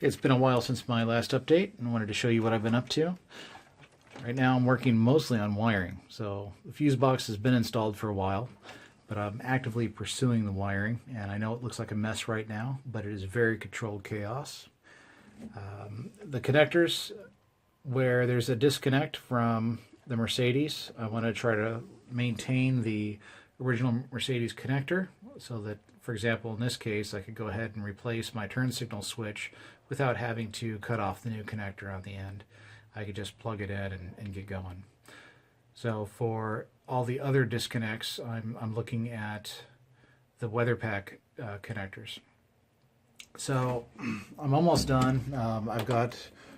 It's been a while since my last update and I wanted to show you what I've been up to. Right now I'm working mostly on wiring. So the fuse box has been installed for a while, but I'm actively pursuing the wiring, and I know it looks like a mess right now, but it is very controlled chaos. The connectors, where there's a disconnect from the Mercedes, I want to try to maintain the original Mercedes connector so that, for example, in this case, I could go ahead and replace my turn signal switch without having to cut off the new connector on the end. I could just plug it in and get going. So for all the other disconnects, I'm looking at the weather pack connectors. So I'm almost done. I've got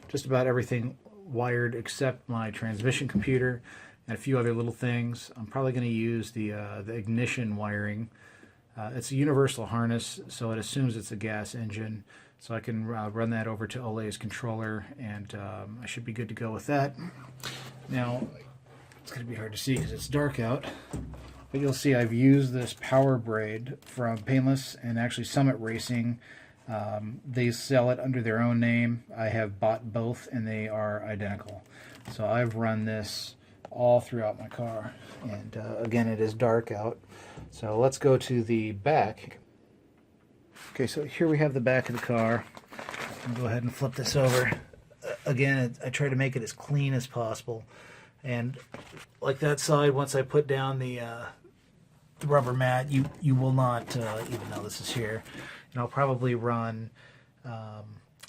just about everything wired except my transmission computer and a few other little things. I'm probably going to use the ignition wiring. It's a universal harness, so it assumes it's a gas engine. So I can run that over to Ole's controller, and I should be good to go with that. Now, it's going to be hard to see because it's dark out, but you'll see I've used this power braid from Painless and actually Summit Racing. They sell it under their own name. I have bought both, and they are identical. So I've run this all throughout my car, and again, it is dark out. So let's go to the back. Okay, so here we have the back of the car. I'll go ahead and flip this over. Again, I try to make it as clean as possible. And like that side, once I put down the rubber mat, you will not even know this is here. And I'll probably run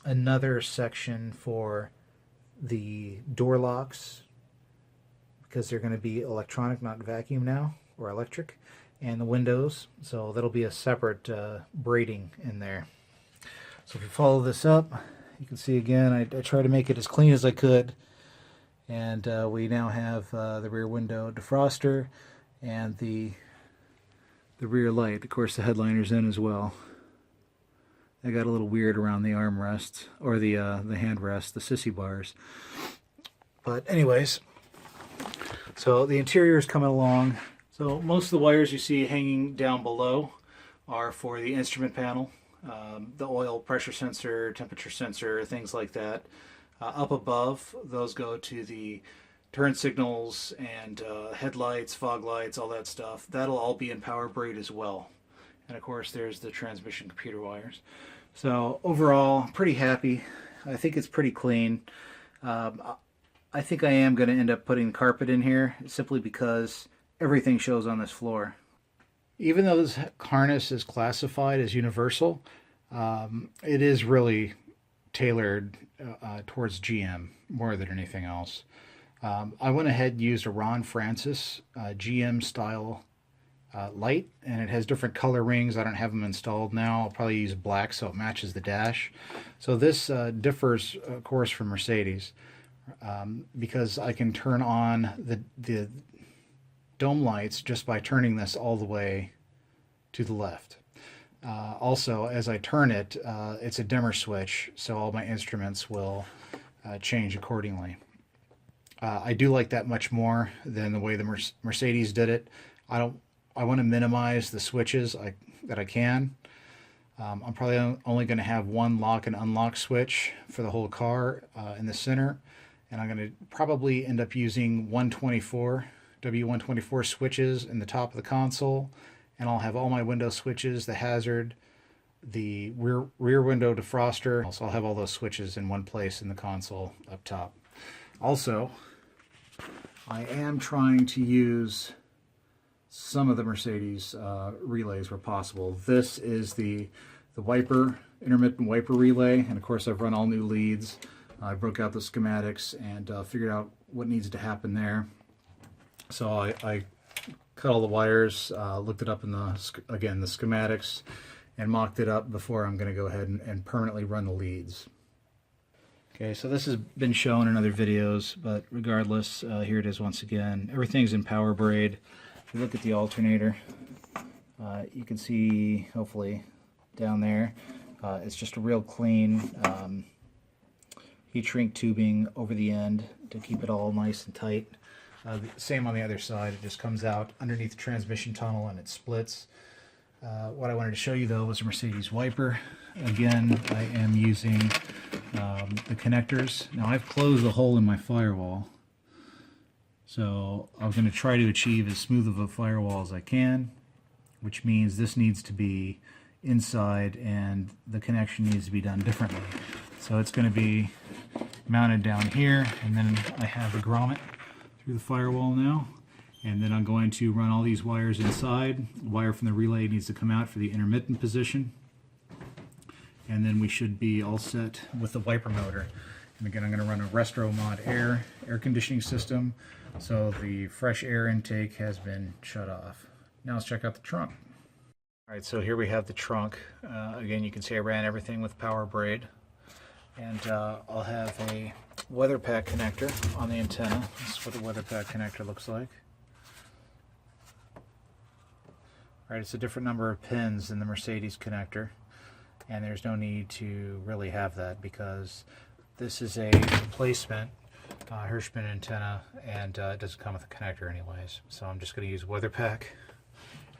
another section for the door locks, because they're going to be electronic, not vacuum now, or electric. And the windows, so that'll be a separate braiding in there. So if you follow this up, you can see again, I try to make it as clean as I could. And we now have the rear window defroster and the rear light. Of course, the headliner's in as well. I got a little weird around the armrest, or the handrest, the sissy bars. But anyways, so the interior is coming along. So most of the wires you see hanging down below are for the instrument panel, the oil pressure sensor, temperature sensor, things like that. Up above, those go to the turn signals and headlights, fog lights, all that stuff. That'll all be in power braid as well. And of course, there's the transmission computer wires. So overall, I'm pretty happy. I think it's pretty clean. I think I am going to end up putting carpet in here simply because everything shows on this floor. Even though this harness is classified as universal, it is really tailored towards GM more than anything else. I went ahead and used a Ron Francis GM style light, and it has different color rings. I don't have them installed now. I'll probably use black so it matches the dash. So this differs, of course, from Mercedes, because I can turn on the dome lights just by turning this all the way to the left. Also, as I turn it, it's a dimmer switch, so all my instruments will change accordingly. I do like that much more than the way the Mercedes did it. I want to minimize the switches that I can. I'm probably only going to have one lock and unlock switch for the whole car in the center, and I'm going to probably end up using W124 switches in the top of the console, and I'll have all my window switches, the hazard, the rear window defroster. So I'll have all those switches in one place in the console up top. Also, I am trying to use some of the Mercedes relays where possible. This is the intermittent wiper relay, and of course I've run all new leads. I broke out the schematics and figured out what needs to happen there. So I cut all the wires, looked it up in the schematics, and mocked it up before I'm going to go ahead and permanently run the leads. Okay, so this has been shown in other videos, but regardless, here it is once again. Everything's in power braid. If you look at the alternator, you can see, hopefully, down there, it's just a real clean heat shrink tubing over the end to keep it all nice and tight. Same on the other side. It just comes out underneath the transmission tunnel and it splits. What I wanted to show you though was a Mercedes wiper. Again, I am using the connectors. Now I've closed the hole in my firewall, so I'm going to try to achieve as smooth of a firewall as I can, which means this needs to be inside and the connection needs to be done differently. So it's going to be mounted down here, and then I have the grommet through the firewall now, and then I'm going to run all these wires inside. The wire from the relay needs to come out for the intermittent position, and then we should be all set with the wiper motor. And again, I'm going to run a Restro Mod air conditioning system, so the fresh air intake has been shut off. Now let's check out the trunk. Alright, so here we have the trunk. Again, you can see I ran everything with power braid. And I'll have a weather pack connector on the antenna. This is what the weather pack connector looks like. Alright, it's a different number of pins than the Mercedes connector. And there's no need to really have that because this is a replacement Hirschman antenna, and it doesn't come with a connector anyways. So I'm just going to use weather pack.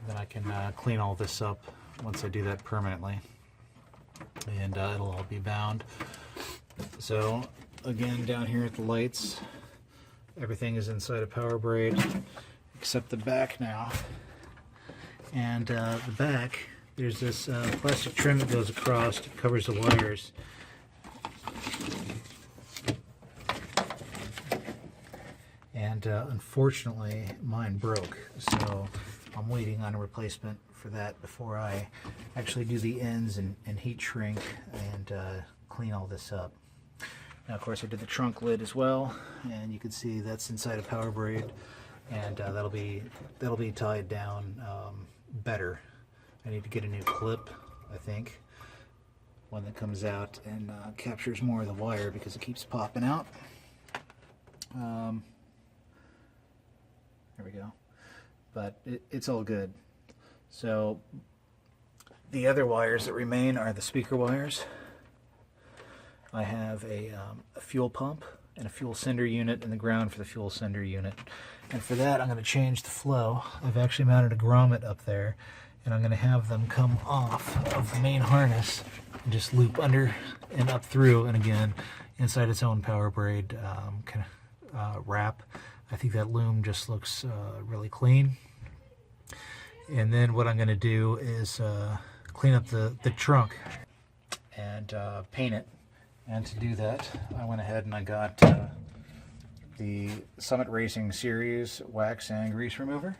Then I can clean all this up once I do that permanently, and it'll all be bound. So again, down here at the lights, everything is inside a power braid except the back now. And the back, there's this plastic trim that goes across, it covers the wires. And unfortunately mine broke, so I'm waiting on a replacement for that before I actually do the ends and heat shrink and clean all this up. Now of course I did the trunk lid as well, and you can see that's inside a power braid, and that'll be tied down better. I need to get a new clip, I think, one that comes out and captures more of the wire because it keeps popping out. There we go. But it's all good. So the other wires that remain are the speaker wires. I have a fuel pump and a fuel sender unit and the ground for the fuel sender unit. And for that I'm going to change the flow. I've actually mounted a grommet up there, and I'm going to have them come off of the main harness and just loop under and up through, and again inside its own power braid wrap. I think that loom just looks really clean. And then what I'm going to do is clean up the trunk and paint it. And to do that, I went ahead and I got the Summit Racing Series wax and grease remover,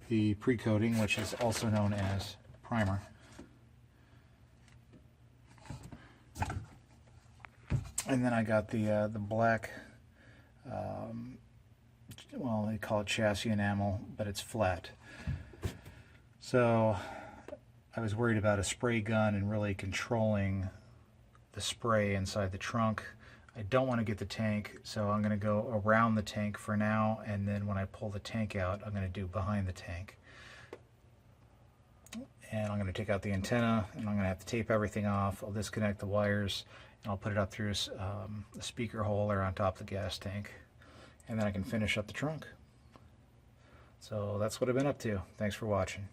the pre-coating, which is also known as primer, and then I got the black, well, they call it chassis enamel, but it's flat. So I was worried about a spray gun and really controlling the spray inside the trunk. I don't want to get the tank, so I'm going to go around the tank for now, and then when I pull the tank out, I'm going to do behind the tank. And I'm going to take out the antenna, and I'm going to have to tape everything off. I'll disconnect the wires, and I'll put it up through a speaker holder on top of the gas tank, and then I can finish up the trunk. So that's what I've been up to. Thanks for watching.